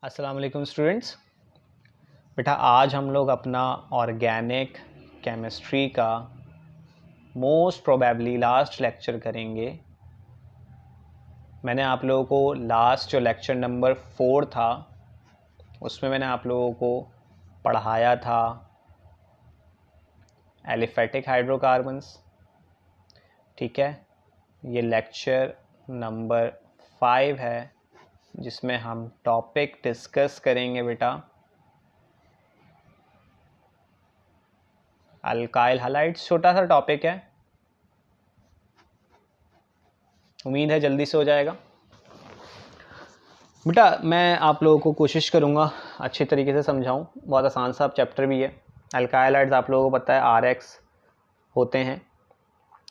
अस्सलाम वालेकुम स्टूडेंट्स। बेटा आज हम लोग अपना ऑर्गेनिक केमिस्ट्री का मोस्ट प्रोबेबली लास्ट लेक्चर करेंगे। मैंने आप लोगों को लास्ट जो लेक्चर नंबर 4 था उसमें मैंने आप लोगों को पढ़ाया था एलिफेटिक हाइड्रोकार्बन्स। ठीक है, ये लेक्चर नंबर 5 है जिसमें हम टॉपिक डिस्कस करेंगे बेटा अल्काइल हैलाइड्स। छोटा सा टॉपिक है, उम्मीद है जल्दी से हो जाएगा। बेटा मैं आप लोगों को कोशिश करूँगा अच्छी तरीके से समझाऊँ। बहुत आसान सा चैप्टर भी है। अल्काइल हैलाइड्स आप लोगों को पता है RX होते हैं,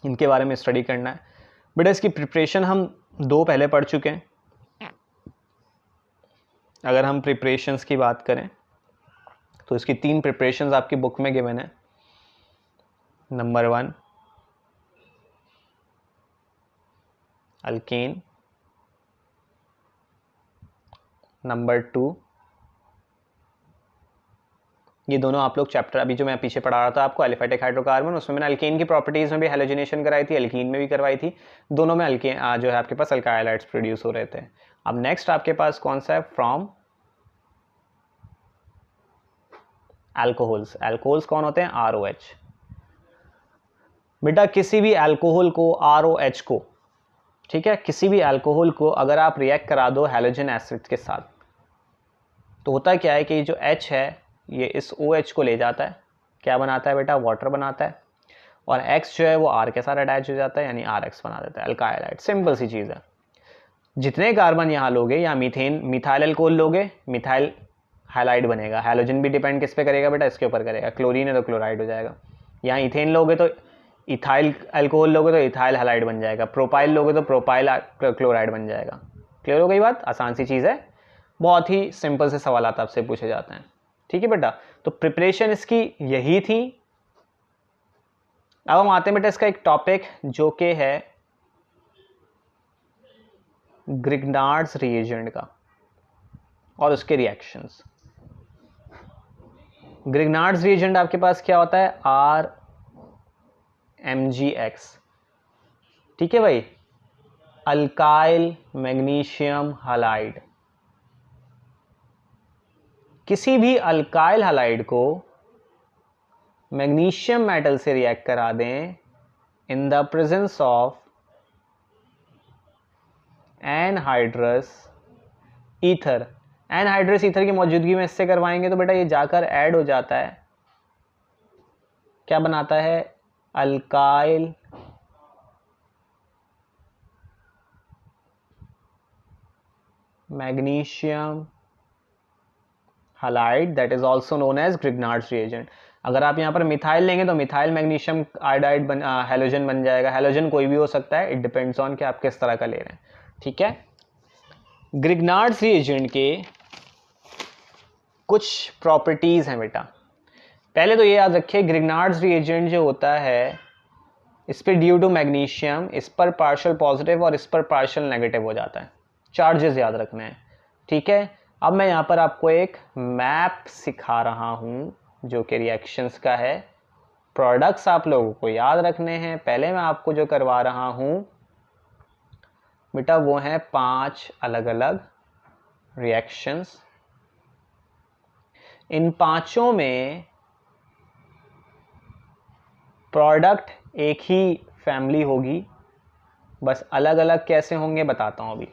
इनके बारे में स्टडी करना है। बेटा इसकी प्रिपरेशन हम 2 पहले पढ़ चुके हैं। अगर हम प्रिपरेशंस की बात करें तो इसकी 3 प्रिपरेशंस आपकी बुक में गिवन है। नंबर 1 अल्केन, नंबर 2 ये दोनों आप लोग चैप्टर अभी जो मैं पीछे पढ़ा रहा था आपको एलिफेटिक हाइड्रोकार्बन, उसमें मैंने अल्केन की प्रॉपर्टीज़ में भी हेलोजिनेशन कराई थी, अल्कीन में भी करवाई थी। दोनों में अल्केन जो है आपके पास अल्काइल हैलाइड्स प्रोड्यूस हो रहे थे। अब नेक्स्ट आपके पास कौन सा है? From alcohols. अल्कोहल्स कौन होते हैं? ROH। बेटा किसी भी अल्कोहल को ROH को, ठीक है, किसी भी अल्कोहल को अगर आप रिएक्ट करा दो हैलोजन एसिड के साथ तो होता क्या है कि जो H है ये इस OH को ले जाता है, क्या बनाता है बेटा? वाटर बनाता है। और X जो है वो R के साथ अटैच हो जाता है, यानी RX बना देता है, अल्काइल हैलाइड। सिंपल सी चीज़ है। जितने कार्बन यहाँ लोगे या मीथेन मिथाइल अल्कोहल लोगे, मिथाइल हैलाइड बनेगा। हैलोजन भी डिपेंड किस पे करेगा बेटा? इसके ऊपर करेगा। क्लोरीन है तो क्लोराइड हो जाएगा। यहाँ इथेन लोगे तो इथाइल अल्कोहल लोगे तो इथाइल हैलाइड बन जाएगा। प्रोपाइल लोगे तो प्रोपाइल क्लोराइड बन जाएगा। क्लियर हो गई बात? आसान सी चीज़ है, बहुत ही सिंपल से सवाल आपसे पूछे जाते हैं। ठीक है बेटा, तो प्रिपरेशन इसकी यही थी। अब हम आते हैं बेटा इसका एक टॉपिक जो कि है ग्रिग्नार्ड्स रिएजेंट का और उसके रिएक्शंस। ग्रिग्नार्ड्स रिएजेंट आपके पास क्या होता है? RMgX। ठीक है भाई, अल्काइल मैग्नीशियम हैलाइड। किसी भी अल्काइल हैलाइड को मैग्नीशियम मेटल से रिएक्ट करा दें in the presence of anhydrous ether. Anhydrous ether की मौजूदगी में इससे करवाएंगे तो बेटा ये जाकर ऐड हो जाता है, क्या बनाता है? Alkyl magnesium halide, that is also known as Grignard's reagent. अगर आप यहाँ पर मिथाइल लेंगे तो मिथाइल मैग्नीशियम आयोडाइड हैलोजन बन जाएगा। हैलोजन कोई भी हो सकता है, इट डिपेंड्स ऑन कि आप किस तरह का ले रहे हैं। ठीक है, ग्रिग्नार्ड्स रिएजेंट के कुछ प्रॉपर्टीज हैं बेटा। पहले तो ये याद रखिए, ग्रिग्नार्ड्स रिएजेंट जो होता है इस पर ड्यू टू मैग्नीशियम इस पर पार्शियल पॉजिटिव और इस पर पार्शियल नेगेटिव हो जाता है। चार्जेस याद रखने हैं। ठीक है, अब मैं यहाँ पर आपको एक मैप सिखा रहा हूँ जो कि रिएक्शंस का है। प्रोडक्ट्स आप लोगों को याद रखने हैं। पहले मैं आपको जो करवा रहा हूँ बेटा वो हैं 5 अलग अलग रिएक्शंस। इन पांचों में प्रोडक्ट एक ही फैमिली होगी, बस अलग अलग कैसे होंगे बताता हूँ अभी।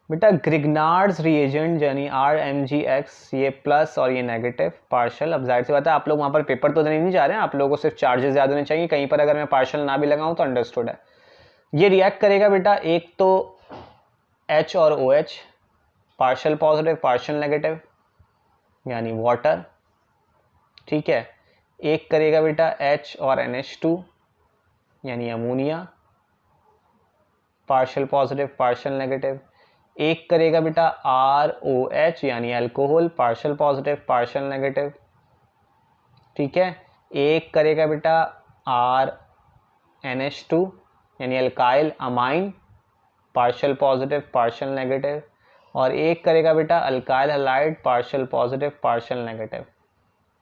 बेटा ग्रिग्नार्ड्स रिएजेंट यानी RMgX, ये प्लस और ये नेगेटिव पार्शियल। अब जाहिर सी बात है आप लोग वहाँ पर पेपर तो देने नहीं जा रहे हैं, आप लोगों को सिर्फ चार्जेस याद होने चाहिए। कहीं पर अगर मैं पार्शियल ना भी लगाऊं तो अंडरस्टूड है। ये रिएक्ट करेगा बेटा, एक तो H और OH, partial positive partial negative यानी वाटर। ठीक है, एक करेगा बेटा H और NH2 यानी ammonia, partial positive partial negative. एक करेगा बेटा ROH यानी alcohol, partial positive partial negative. ठीक है, एक करेगा बेटा RNH2 यानी alkyl amine, partial positive partial negative, और एक करेगा बेटा alkyl halide partial positive partial negative.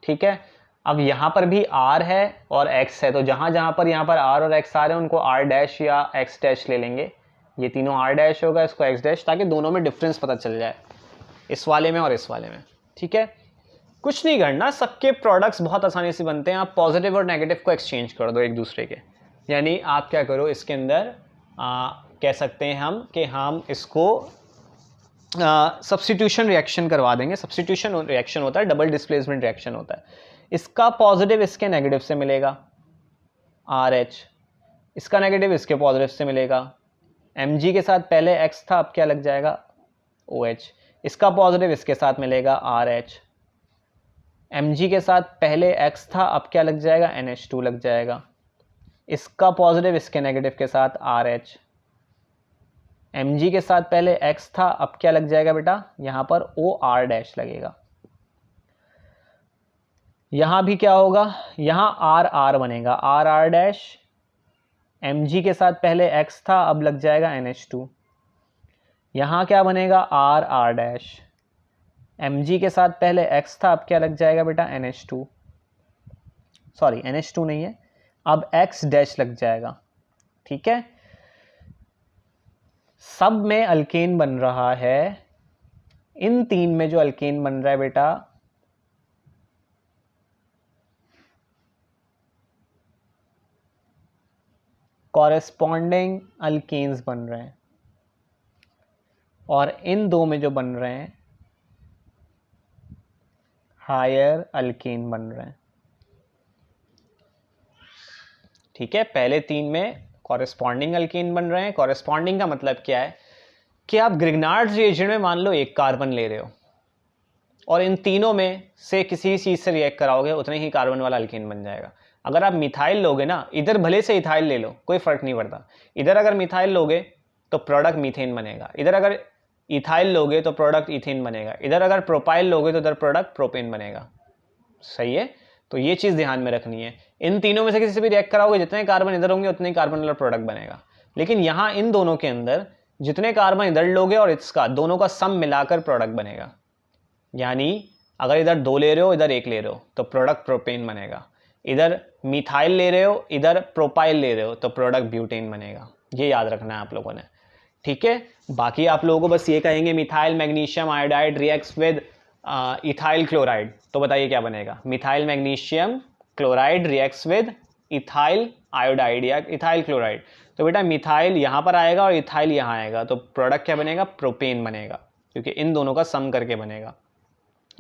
ठीक है, अब यहाँ पर भी R है और X है, तो जहाँ जहाँ पर यहाँ पर R और X आ रहे हैं उनको R डैश या X डैश ले लेंगे। ये तीनों R डैश होगा, इसको X डैश, ताकि दोनों में डिफरेंस पता चल जाए, इस वाले में और इस वाले में। ठीक है, कुछ नहीं करना, सबके प्रोडक्ट्स बहुत आसानी से बनते हैं। आप पॉजिटिव और नेगेटिव को एक्सचेंज कर दो एक दूसरे के, यानी आप क्या करो इसके अंदर कह सकते हैं हम कि हम इसको सब्स्टिट्यूशन रिएक्शन करवा देंगे। सब्स्टिट्यूशन रिएक्शन होता है, डबल डिस्प्लेसमेंट रिएक्शन होता है। इसका पॉजिटिव इसके नेगेटिव से मिलेगा RH, इसका नेगेटिव इसके पॉजिटिव से मिलेगा। Mg के साथ पहले X था, अब क्या लग जाएगा OH, इसका पॉजिटिव इसके साथ मिलेगा RH। Mg के साथ पहले X था, अब क्या लग जाएगा NH2 लग जाएगा, इसका पॉजिटिव इसके नेगेटिव के साथ RH। Mg के साथ पहले X था, अब क्या लग जाएगा बेटा यहाँ पर OR डैश लगेगा। यहाँ भी क्या होगा, यहाँ RR बनेगा, RR डैश। Mg के साथ पहले X था, अब लग जाएगा NH2। यहाँ क्या बनेगा RR डैश। Mg के साथ पहले X था, अब क्या लग जाएगा बेटा NH2, सॉरी NH2 नहीं है, अब X डैश लग जाएगा। ठीक है, सब में अल्केन बन रहा है। इन तीन में जो अल्केन बन रहा है बेटा, कॉरेस्पॉन्डिंग अल्केन्स बन रहे हैं, और इन दो में जो बन रहे हैं हायर अल्केन बन रहे हैं। ठीक है, पहले तीन में कॉरेस्पॉन्डिंग अल्केन बन रहे हैं। कॉरेस्पॉन्डिंग का मतलब क्या है कि आप ग्रिग्नार्ड्स रिएजेंट में मान लो एक कार्बन ले रहे हो और इन तीनों में से किसी चीज़ से रिएक्ट कराओगे, उतने ही कार्बन वाला अल्केन बन जाएगा। अगर आप मिथाइल लोगे ना, इधर भले से इथाइल ले लो, कोई फर्क नहीं पड़ता। इधर अगर मिथाइल लोगे तो प्रोडक्ट मीथेन बनेगा, इधर अगर इथाइल लोगे तो प्रोडक्ट इथेन बनेगा, इधर अगर प्रोपाइल लोगे तो इधर प्रोडक्ट प्रोपेन बनेगा। सही है, तो ये चीज़ ध्यान में रखनी है। इन तीनों में से किसी से भी रिएक्ट कराओगे, जितने कार्बन इधर होंगे उतने कार्बन वाला प्रोडक्ट बनेगा। लेकिन यहाँ इन दोनों के अंदर जितने कार्बन इधर लोगे और इसका दोनों का सम मिलाकर प्रोडक्ट बनेगा। यानी अगर इधर 2 ले रहे हो, इधर 1 ले रहे हो, तो प्रोडक्ट प्रोपेन बनेगा। इधर मिथाइल ले रहे हो, इधर प्रोपाइल ले रहे हो, तो प्रोडक्ट ब्यूटेन बनेगा। ये याद रखना है आप लोगों ने। ठीक है, बाकी आप लोगों को बस ये कहेंगे methyl magnesium iodide reacts with ethyl chloride, तो बताइए क्या बनेगा। Methyl magnesium chloride reacts with ethyl iodide या इथाइल क्लोराइड, तो बेटा मिथाइल यहाँ पर आएगा और इथाइल यहाँ आएगा, तो प्रोडक्ट क्या बनेगा, प्रोपेन बनेगा, क्योंकि इन दोनों का सम करके बनेगा।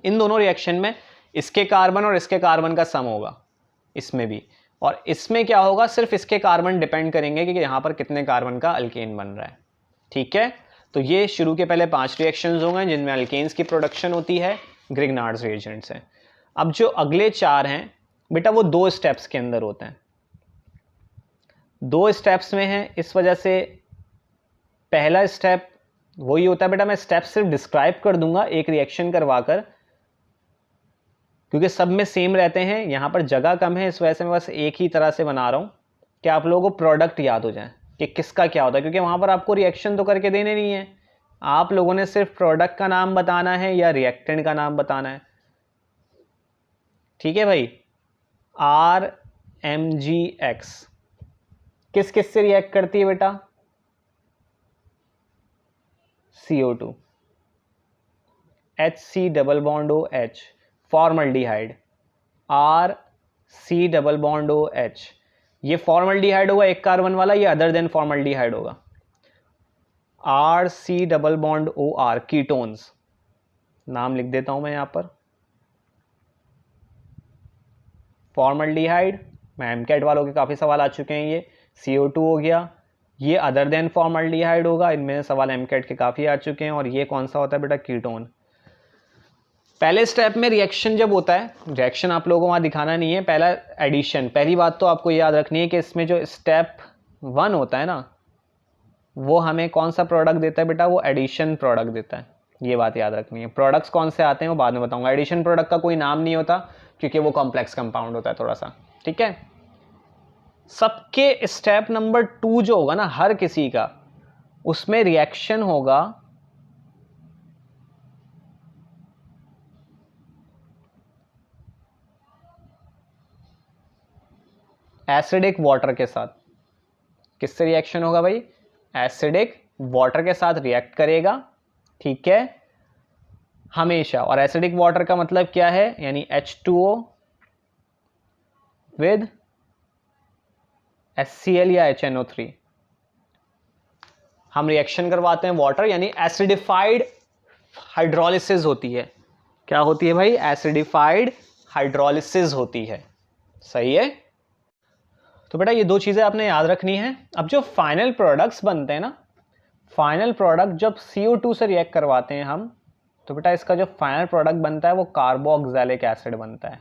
इन दोनों रिएक्शन में इसके कार्बन और इसके कार्बन का सम होगा, इसमें भी, और इसमें क्या होगा, सिर्फ इसके कार्बन डिपेंड करेंगे कि यहाँ पर कितने कार्बन का अल्केन बन रहा है। ठीक है, तो ये शुरू के पहले 5 रिएक्शंस होंगे जिनमें अल्केन्स की प्रोडक्शन होती है ग्रिग्नार्ड्स रिएजेंट से। अब जो अगले 4 हैं बेटा वो 2 स्टेप्स के अंदर होते हैं, 2 स्टेप्स में हैं। इस वजह से पहला स्टेप वही होता है बेटा, मैं स्टेप सिर्फ डिस्क्राइब कर दूंगा एक रिएक्शन करवाकर, क्योंकि सब में सेम रहते हैं। यहाँ पर जगह कम है, इस वजह से मैं बस एक ही तरह से बना रहा हूँ कि आप लोगों को प्रोडक्ट याद हो जाए कि किसका क्या होता है, क्योंकि वहाँ पर आपको रिएक्शन तो करके देने नहीं है, आप लोगों ने सिर्फ प्रोडक्ट का नाम बताना है या रिएक्टेंट का नाम बताना है। ठीक है भाई, RMgX किस किस से रिएक्ट करती है बेटा, CO2, HC double bond OH, formaldehyde, RC double bond OH, ये फॉर्मल्डिहाइड होगा एक कार्बन वाला, ये अदर देन फॉर्मल्डिहाइड होगा। RC double bond OR, ketones, नाम लिख देता हूं मैं यहां पर, फॉर्मल्डिहाइड, मैं एमकेट वालों के काफ़ी सवाल आ चुके हैं, ये CO2 हो गया, ये अदर देन फॉर्मल्डिहाइड होगा, इनमें सवाल एमकेट के काफ़ी आ चुके हैं, और ये कौन सा होता है बेटा, कीटोन। पहले स्टेप में रिएक्शन जब होता है, रिएक्शन आप लोगों को वहाँ दिखाना नहीं है, पहला एडिशन। पहली बात तो आपको याद रखनी है कि इसमें जो स्टेप 1 होता है ना, वो हमें कौन सा प्रोडक्ट देता है बेटा, वो एडिशन प्रोडक्ट देता है, ये बात याद रखनी है। प्रोडक्ट्स कौन से आते हैं वो बाद में बताऊंगा। एडिशन प्रोडक्ट का कोई नाम नहीं होता क्योंकि वो कॉम्प्लेक्स कंपाउंड होता है थोड़ा सा। ठीक है, सबके स्टेप नंबर 2 जो होगा ना, हर किसी का उसमें रिएक्शन होगा एसिडिक वाटर के साथ। किससे रिएक्शन होगा भाई? एसिडिक वाटर के साथ रिएक्ट करेगा, ठीक है, हमेशा। और एसिडिक वाटर का मतलब क्या है? यानी H2O विद HCl या HNO3। हम रिएक्शन करवाते हैं वाटर, यानी एसिडिफाइड हाइड्रोलिसिस होती है। क्या होती है भाई? एसिडिफाइड हाइड्रोलिसिस होती है। सही है। तो बेटा ये दो चीजें आपने याद रखनी है। अब जो फाइनल प्रोडक्ट्स बनते हैं ना, फाइनल प्रोडक्ट जब CO2 से रिएक्ट करवाते हैं हम, तो बेटा इसका जो फाइनल प्रोडक्ट बनता है वो कार्बोक्सिलिक एसिड बनता है।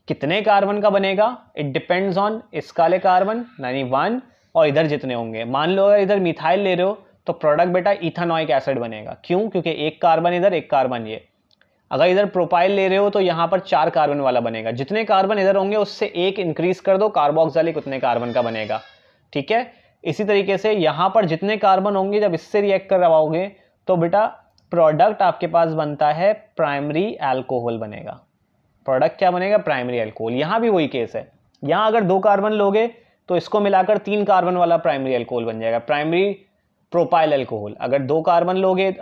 कितने कार्बन का बनेगा? इट डिपेंड्स ऑन इसका वाले कार्बन, यानी 1, और इधर जितने होंगे। मान लो अगर इधर मिथाइल ले रहे हो तो प्रोडक्ट बेटा इथेनॉइक एसिड बनेगा। क्यों? क्योंकि एक कार्बन इधर, एक कार्बन ये। अगर इधर प्रोपाइल ले रहे हो तो यहाँ पर 4 कार्बन वाला बनेगा। जितने कार्बन इधर होंगे उससे एक इंक्रीज कर दो, कार्बोक्सिलिक उतने कार्बन का बनेगा, ठीक है। इसी तरीके से यहाँ पर जितने कार्बन होंगे जब इससे रिएक्ट करवाओगे तो बेटा प्रोडक्ट आपके पास बनता है प्राइमरी अल्कोहल बनेगा। प्रोडक्ट क्या बनेगा? Primary alcohol. यहाँ भी वही केस है। यहाँ अगर 2 कार्बन लोगे तो इसको मिलाकर 3 कार्बन वाला प्राइमरी अल्कोहल बन जाएगा, प्राइमरी प्रोपाइल अल्कोहल। अगर 2 कार्बन लोगे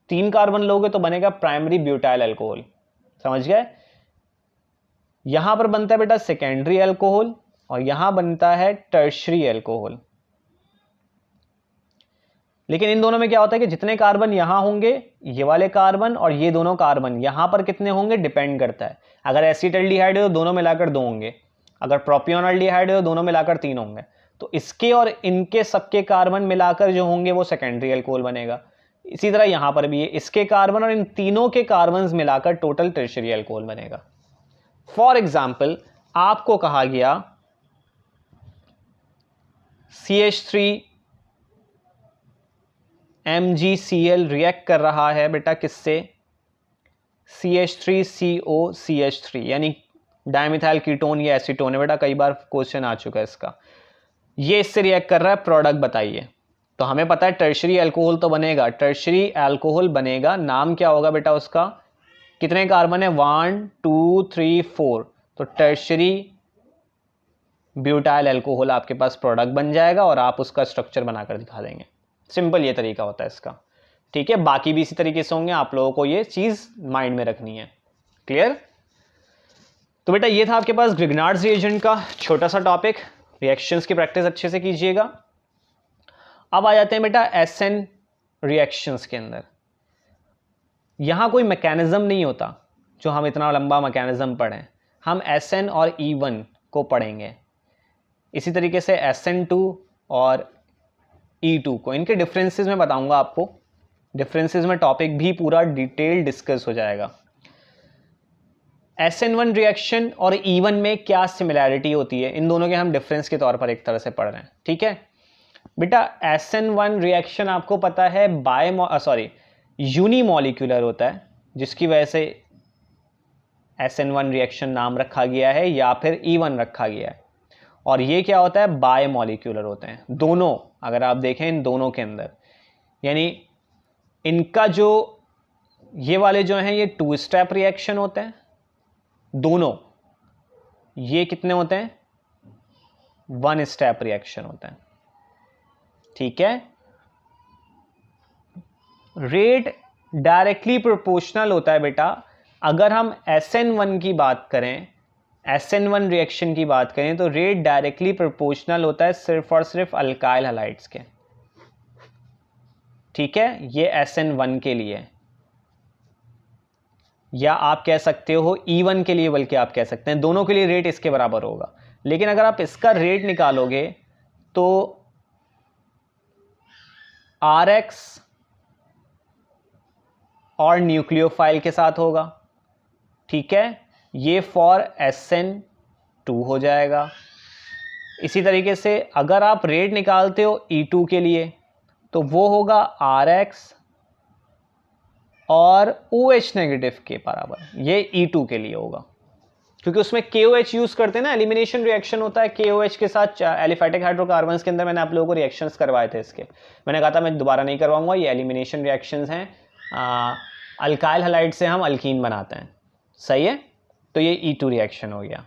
3 कार्बन लोगे तो बनेगा प्राइमरी ब्यूटाइल अल्कोहल। समझ गए? यहां पर बनता है बेटा सेकेंडरी अल्कोहल और यहां बनता है टर्शरी अल्कोहल। लेकिन इन दोनों में क्या होता है कि जितने कार्बन यहां होंगे, ये वाले कार्बन और ये दोनों कार्बन यहां पर कितने होंगे डिपेंड करता है। अगर एसिटाल्डिहाइड है तो दोनों मिलाकर 2 होंगे, अगर प्रोपियोनाल्डिहाइड है तो दोनों मिलाकर 3 होंगे। तो इसके और इनके सबके कार्बन मिलाकर जो होंगे वो सेकेंडरी अल्कोहल बनेगा। इसी तरह यहां पर भी है, इसके कार्बन और इन तीनों के कार्बन मिलाकर टोटल टर्शरी अल्कोहल बनेगा। फॉर एग्जाम्पल आपको कहा गया CH3 MgCl रिएक्ट कर रहा है बेटा किससे? CH3COCH3, यानी डायमिथाइल कीटोन या एसीटोन है बेटा, कई बार क्वेश्चन आ चुका है इसका। ये इससे रिएक्ट कर रहा है, प्रोडक्ट बताइए। तो हमें पता है टर्शरी अल्कोहल तो बनेगा, टर्शरी अल्कोहल बनेगा। नाम क्या होगा बेटा उसका? कितने कार्बन है? 1 2 3 4। तो टर्शरी ब्यूटाइल अल्कोहल आपके पास प्रोडक्ट बन जाएगा और आप उसका स्ट्रक्चर बनाकर दिखा देंगे। सिंपल ये तरीका होता है इसका, ठीक है। बाकी भी इसी तरीके से होंगे, आप लोगों को ये चीज माइंड में रखनी है। क्लियर? तो बेटा ये था आपके पास ग्रिग्नार्ड्स रिएजेंट का छोटा सा टॉपिक। रिएक्शंस की प्रैक्टिस अच्छे से कीजिएगा। अब आ जाते हैं बेटा SN रिएक्शंस के अंदर। यहां कोई मैकेनिज्म नहीं होता जो हम इतना लंबा मैकेनिज्म पढ़ें, हम SN और E1 को पढ़ेंगे। इसी तरीके से SN2 और E2 को, इनके डिफरेंसेस मैं बताऊंगा आपको। डिफरेंसेस में टॉपिक भी पूरा डिटेल डिस्कस हो जाएगा। SN1 रिएक्शन और E1 में क्या सिमिलैरिटी होती है, इन दोनों के हम डिफरेंस के तौर पर एक तरह से पढ़ रहे हैं, ठीक है बेटा। SN1 रिएक्शन आपको पता है यूनिमॉलिक्यूलर होता है, जिसकी वजह से SN1 रिएक्शन नाम रखा गया है या फिर E1 रखा गया है। और ये क्या होता है? बायमॉलिक्यूलर होते हैं दोनों। अगर आप देखें इन दोनों के अंदर, यानी इनका जो ये वाले जो हैं ये 2 स्टेप रिएक्शन होते हैं दोनों। ये कितने होते हैं? 1 स्टेप रिएक्शन होते हैं, ठीक है। रेट डायरेक्टली प्रोपोर्शनल होता है बेटा। अगर हम SN1 की बात करें, SN1 रिएक्शन की बात करें तो रेट डायरेक्टली प्रोपोर्शनल होता है सिर्फ और सिर्फ अल्काइल हैलाइड्स के, ठीक है। ये SN1 के लिए, या आप कह सकते हो E1 के लिए, बल्कि आप कह सकते हैं दोनों के लिए रेट इसके बराबर होगा। लेकिन अगर आप इसका रेट निकालोगे तो RX और न्यूक्लियोफाइल के साथ होगा, ठीक है। ये फॉर SN2 हो जाएगा। इसी तरीके से अगर आप रेट निकालते हो E2 के लिए तो वो होगा RX और OH नेगेटिव के बराबर, ये E2 के लिए होगा, क्योंकि उसमें KOH यूज़ करते हैं ना, एलिमिनेशन रिएक्शन होता है KOH के साथ एलिफेटिक हाइड्रोकार्बन्स के अंदर। मैंने आप लोगों को रिएक्शंस करवाए थे इसके, मैंने कहा था मैं दोबारा नहीं करवाऊंगा, ये एलिमिनेशन रिएक्शंस हैं। अल्काइल हैलाइड से हम अल्कीन बनाते हैं, सही है। तो ये E2 रिएक्शन हो गया।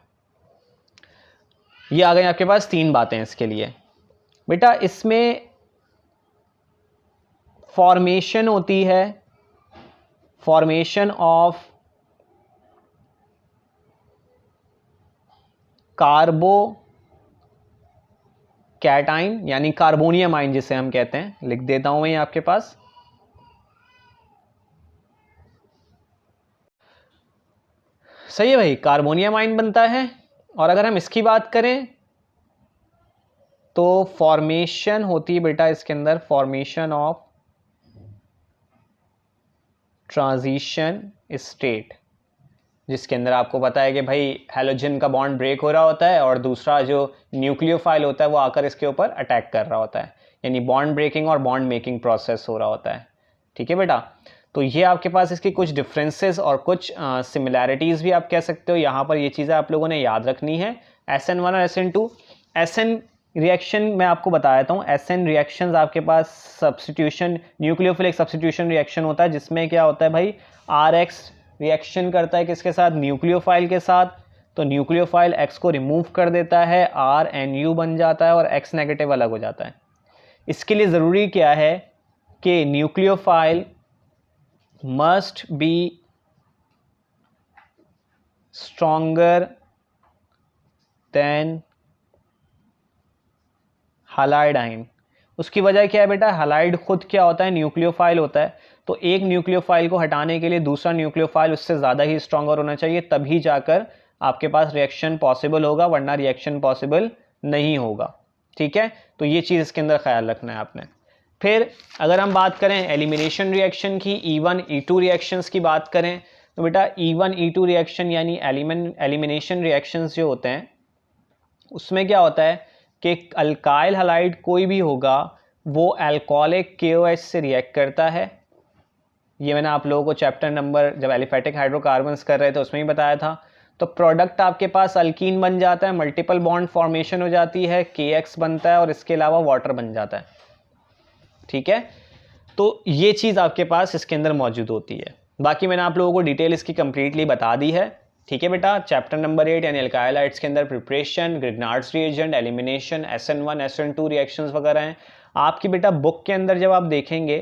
ये आ गई आपके पास 3 बातें इसके लिए। बेटा इसमें फॉर्मेशन होती है, फॉर्मेशन ऑफ कार्बो कैटाइन यानी कार्बोनियम आयन जिसे हम कहते हैं, लिख देता हूं मैं आपके पास। सही है भाई, कार्बोनियम आयन बनता है। और अगर हम इसकी बात करें तो फॉर्मेशन होती है बेटा इसके अंदर, फॉर्मेशन ऑफ ट्रांजिशन स्टेट, जिसके अंदर आपको पता है कि भाई हैलोजन का बॉन्ड ब्रेक हो रहा होता है और दूसरा जो न्यूक्लियोफाइल होता है वो आकर इसके ऊपर अटैक कर रहा होता है, यानी बॉन्ड ब्रेकिंग और बॉन्ड मेकिंग प्रोसेस हो रहा होता है। ठीक है बेटा, तो ये आपके पास इसकी कुछ डिफरेंसेस और कुछ सिमिलैरिटीज़ भी आप कह सकते हो। यहाँ पर ये चीज़ें आप लोगों ने याद रखनी है। SN1 और SN2। SN रिएक्शन मैं आपको बता देता हूँ। SN रिएक्शंस आपके पास सब्स्टिट्यूशन, न्यूक्लियोफिलिक सब्स्टिट्यूशन रिएक्शन होता है, जिसमें क्या होता है भाई, RX रिएक्शन करता है किसके साथ, न्यूक्लियोफाइल के साथ। तो न्यूक्लियोफाइल X को रिमूव कर देता है, RNU बन जाता है और X नेगेटिव अलग हो जाता है। इसके लिए ज़रूरी क्या है कि nucleophile must be stronger than halide ion। उसकी वजह क्या है बेटा, हैलाइड खुद क्या होता है, न्यूक्लियोफाइल होता है। तो एक न्यूक्लियोफाइल को हटाने के लिए दूसरा न्यूक्लियोफाइल उससे ज़्यादा ही स्ट्रॉन्गर होना चाहिए, तभी जाकर आपके पास रिएक्शन पॉसिबल होगा, वरना रिएक्शन पॉसिबल नहीं होगा। ठीक है, तो ये चीज़ इसके अंदर ख्याल रखना है आपने। फिर अगर हम बात करें एलिमिनेशन रिएक्शन की, E1 E2 रिएक्शंस की बात करें, तो बेटा E1 E2 रिएक्शन यानी एलिमिनेशन रिएक्शंस जो होते हैं उसमें क्या होता है कि अल्काइल हैलाइड कोई भी होगा वो अल्कोहलिक KOH से रिएक्ट करता है। ये मैंने आप लोगों को चैप्टर नंबर जब एलिफेटिक हाइड्रोकार्बन्स कर रहे थे उसमें ही बताया था। तो प्रोडक्ट आपके पास अल्कीन बन जाता है, मल्टीपल बॉन्ड फॉर्मेशन हो जाती है, KX बनता है और इसके अलावा वाटर बन जाता है। ठीक है, तो ये चीज़ आपके पास इसके अंदर मौजूद होती है। बाकी मैंने आप लोगों को डिटेल इसकी कंप्लीटली बता दी है। ठीक है बेटा, चैप्टर नंबर 8 यानी अल्काइल हैलाइड्स के अंदर preparation, Grignard's reagent, elimination, SN1 SN2 reactions वगैरह हैं। आपकी बेटा बुक के अंदर जब आप देखेंगे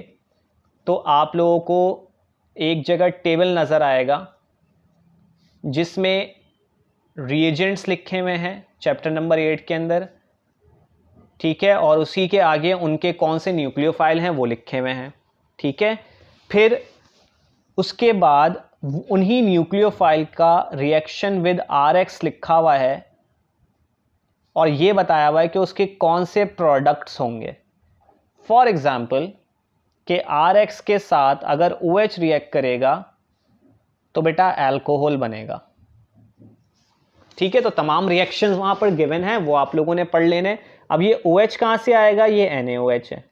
तो आप लोगों को एक जगह टेबल नज़र आएगा जिसमें रिएजेंट्स लिखे हुए हैं चैप्टर नंबर 8 के अंदर। ठीक है, और उसी के आगे उनके कौन से न्यूक्लियोफाइल हैं वो लिखे हुए हैं। ठीक है, फिर उसके बाद उन्हीं न्यूक्लियोफाइल का रिएक्शन विद RX लिखा हुआ है और ये बताया हुआ है कि उसके कौन से प्रोडक्ट्स होंगे। फॉर एग्जाम्पल कि RX के साथ अगर OH रिएक्ट करेगा तो बेटा अल्कोहल बनेगा। ठीक है, तो तमाम रिएक्शंस वहां पर गिवन है, वो आप लोगों ने पढ़ लेने। अब ये OH कहां से आएगा, ये NaOH है।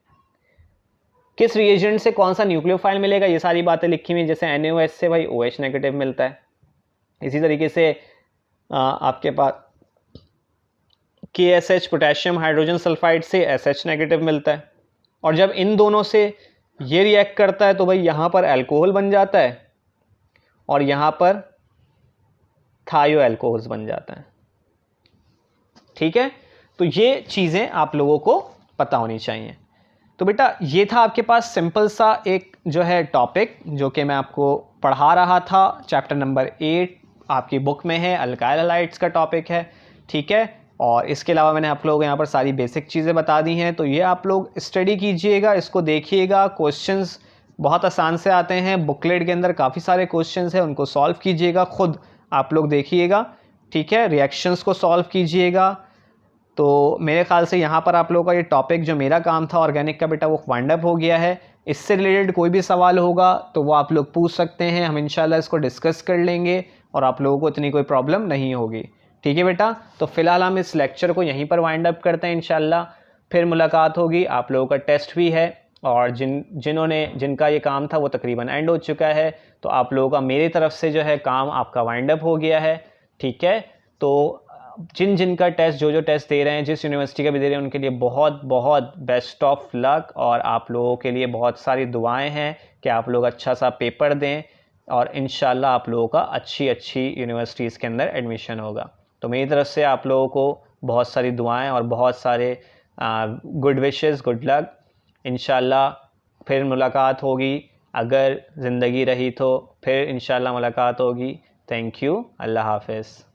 किस रिएजेंट से कौन सा न्यूक्लियोफाइल मिलेगा, ये सारी बातें लिखी हुई। जैसे NaOH से भाई OH नेगेटिव मिलता है, इसी तरीके से आपके पास KSH पोटेशियम हाइड्रोजन सल्फाइड से SH नेगेटिव मिलता है। और जब इन दोनों से ये रिएक्ट करता है तो भाई यहाँ पर अल्कोहल बन जाता है और यहाँ पर थायो अल्कोहल्स बन जाता है। ठीक है, तो ये चीज़ें आप लोगों को पता होनी चाहिए। तो बेटा ये था आपके पास सिंपल सा एक जो है टॉपिक जो कि मैं आपको पढ़ा रहा था। चैप्टर नंबर 8 आपकी बुक में है, अल्काइल हैलाइड्स का टॉपिक है। ठीक है, और इसके अलावा मैंने आप लोगों को यहाँ पर सारी बेसिक चीज़ें बता दी हैं। तो ये आप लोग स्टडी कीजिएगा, इसको देखिएगा। क्वेश्चंस बहुत आसान से आते हैं, बुकलेट के अंदर काफ़ी सारे क्वेश्चंस हैं, उनको सॉल्व कीजिएगा, खुद आप लोग देखिएगा। ठीक है, रिएक्शंस को सॉल्व कीजिएगा। तो मेरे ख्याल से यहाँ पर आप लोगों का ये टॉपिक जो मेरा काम था ऑर्गेनिक का बेटा वो वाइंड अप हो गया है। इससे रिलेटेड कोई भी सवाल होगा तो वो आप लोग पूछ सकते हैं, हम इंशाल्लाह इसको डिस्कस कर लेंगे और आप लोगों को इतनी कोई प्रॉब्लम नहीं होगी। ठीक है बेटा, तो फिलहाल हम इस लेक्चर को यहीं पर वाइंड अप करते हैं इंशाल्लाह। फिर मुलाकात होगी, आप लोगों का टेस्ट भी है और जिनका ये काम था वो तकरीबन एंड हो चुका है। तो आप लोगों का मेरी तरफ से जो है काम आपका वाइंड अप हो गया है। ठीक है, तो जिन जिन का टेस्ट जो टेस्ट दे रहे हैं, जिस यूनिवर्सिटी का भी दे रहे हैं, उनके लिए बहुत बहुत बेस्ट ऑफ लक, और आप लोगों के लिए बहुत सारी दुआएं हैं कि आप लोग अच्छा सा पेपर दें और इंशाल्लाह आप लोगों का अच्छी यूनिवर्सिटीज़ के अंदर एडमिशन होगा। तो मेरी तरफ से आप लोगों को बहुत सारी दुआएं और बहुत सारे गुड विशेस, गुड लक। इंशाल्लाह फिर मुलाकात होगी, अगर ज़िंदगी रही तो फिर इंशाल्लाह मुलाकात होगी। थैंक यू, अल्लाह हाफ़िज़।